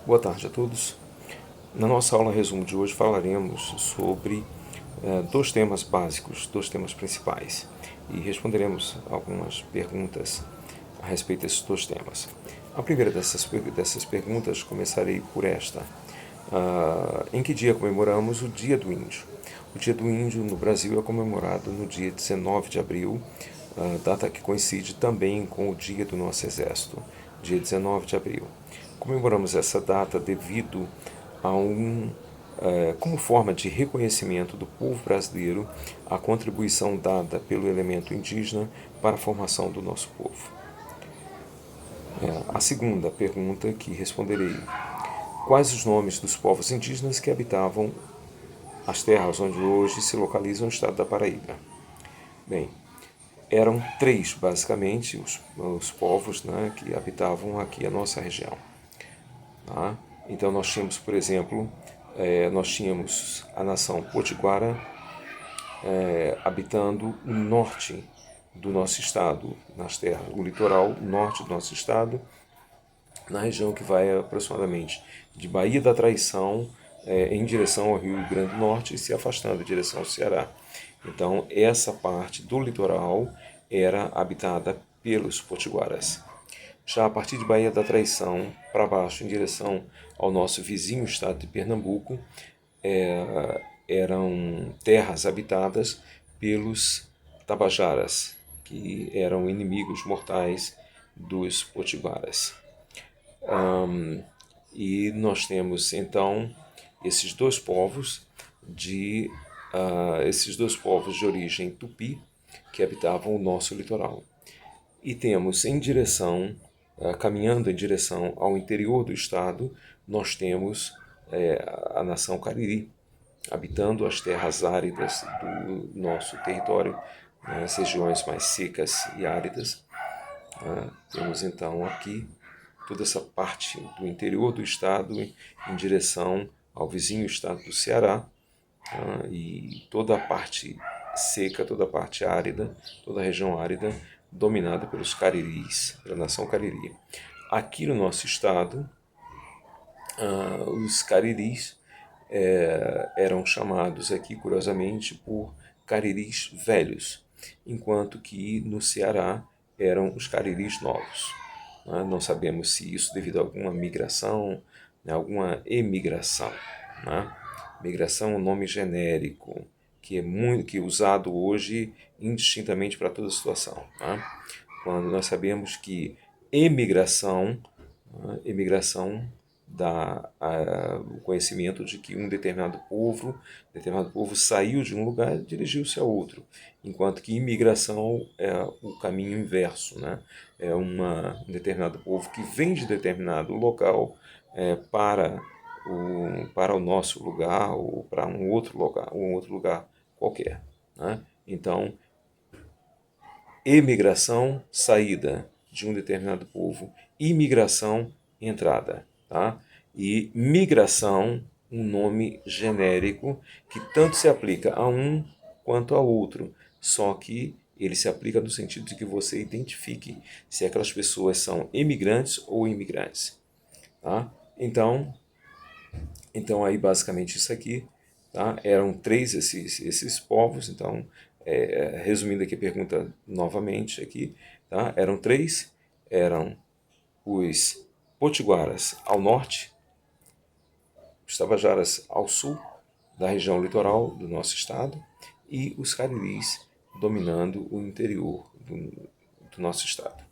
Boa tarde a todos. Na nossa aula resumo de hoje falaremos sobre dois temas básicos, dois temas principais, e responderemos algumas perguntas a respeito desses dois temas. A primeira dessas perguntas começarei por esta. Em que dia comemoramos o Dia do Índio? O Dia do Índio no Brasil é comemorado no dia 19 de abril, data que coincide também com o Dia do Nosso Exército, dia 19 de abril. Comemoramos essa data devido a como forma de reconhecimento do povo brasileiro à contribuição dada pelo elemento indígena para a formação do nosso povo. A segunda pergunta que responderei: quais os nomes dos povos indígenas que habitavam as terras onde hoje se localiza o estado da Paraíba? Bem, eram três, basicamente, os povos, né, que habitavam aqui a nossa região. Tá? Então nós tínhamos, por exemplo, nós tínhamos a nação Potiguara habitando o norte do nosso estado, nas terras, o litoral norte do nosso estado, na região que vai aproximadamente de Baía da Traição em direção ao Rio Grande do Norte e se afastando em direção ao Ceará. Então essa parte do litoral era habitada pelos potiguaras. Já a partir de Baía da Traição para baixo, em direção ao nosso vizinho estado de Pernambuco, eram terras habitadas pelos tabajaras, que eram inimigos mortais dos potiguaras. E nós temos então esses dois povos de origem tupi que habitavam o nosso litoral. E temos em direção, caminhando em direção ao interior do estado, nós temos a nação Cariri, habitando as terras áridas do nosso território, as regiões mais secas e áridas. Temos então aqui toda essa parte do interior do estado em direção ao vizinho estado do Ceará, e toda a parte seca, toda a parte árida, toda a região árida dominada pelos cariris, pela nação cariri. Aqui no nosso estado, os cariris eram chamados aqui, curiosamente, por cariris velhos, enquanto que no Ceará eram os cariris novos. Não sabemos se isso devido a alguma migração, alguma emigração. Migração é um nome genérico que é usado hoje indistintamente para toda situação. Quando nós sabemos que emigração dá o conhecimento de que um determinado povo saiu de um lugar e dirigiu-se a outro, enquanto que imigração é o caminho inverso, né? É um determinado povo que vem de determinado local para o nosso lugar ou para um outro lugar qualquer. Né? Então, emigração, saída de um determinado povo, imigração, entrada. Tá? E migração, um nome genérico que tanto se aplica a um quanto a outro, só que ele se aplica no sentido de que você identifique se aquelas pessoas são emigrantes ou imigrantes. Tá? Então aí basicamente isso aqui, tá? Eram três esses povos, então resumindo aqui a pergunta novamente aqui, tá? Eram três, eram os potiguaras ao norte, os tabajaras ao sul da região litoral do nosso estado e os cariris dominando o interior do nosso estado.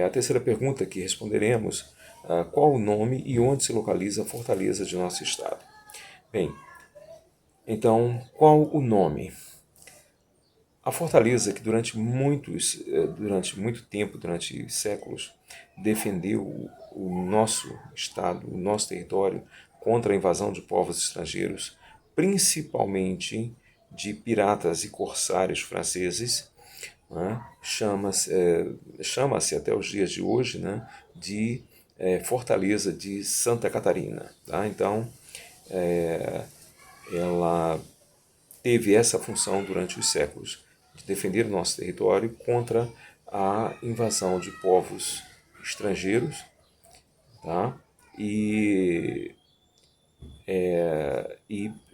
A terceira pergunta que responderemos: qual o nome e onde se localiza a fortaleza de nosso estado? Bem, então, qual o nome? A fortaleza que durante muito tempo, durante séculos, defendeu o nosso estado, o nosso território contra a invasão de povos estrangeiros, principalmente de piratas e corsários franceses, né? Chama-se até os dias de hoje, né, de Fortaleza de Santa Catarina. Tá? Então, ela teve essa função durante os séculos, de defender o nosso território contra a invasão de povos estrangeiros, tá? e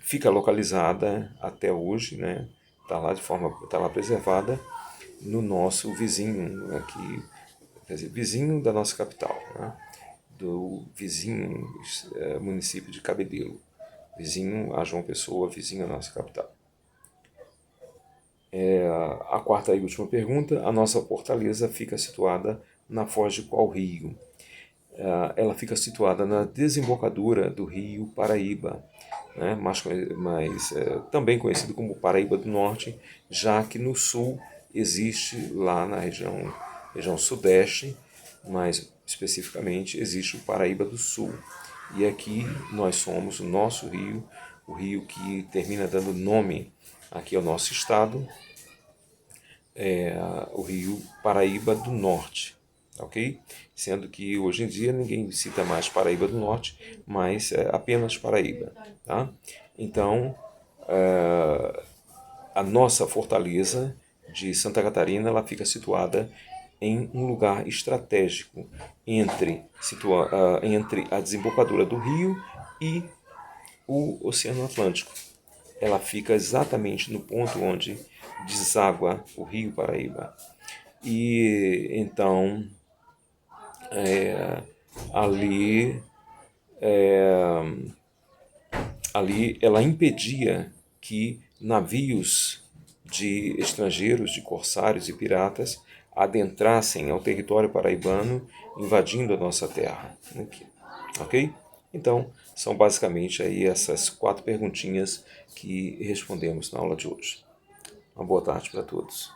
fica localizada até hoje, né? Tá lá preservada no nosso vizinho aqui, quer dizer, vizinho da nossa capital, né? Do vizinho município de Cabedelo, vizinho a João Pessoa, vizinho à nossa capital. A quarta e última pergunta: a nossa fortaleza fica situada na foz de qual rio? Ela fica situada na desembocadura do rio Paraíba, né? Também conhecido como Paraíba do Norte, já que no sul existe, lá na região sudeste, mais especificamente, existe o Paraíba do Sul. E aqui nós somos o nosso rio, o rio que termina dando nome aqui ao nosso estado, o rio Paraíba do Norte, ok? Sendo que hoje em dia ninguém cita mais Paraíba do Norte, mas apenas Paraíba, tá? Então, a nossa fortaleza de Santa Catarina, ela fica situada em um lugar estratégico entre a desembocadura do rio e o Oceano Atlântico. Ela fica exatamente no ponto onde deságua o rio Paraíba. E então ali, ali ela impedia que navios de estrangeiros, de corsários e piratas adentrassem ao território paraibano, invadindo a nossa terra. Aqui. Ok? Então, são basicamente aí essas 4 perguntinhas que respondemos na aula de hoje. Uma boa tarde para todos.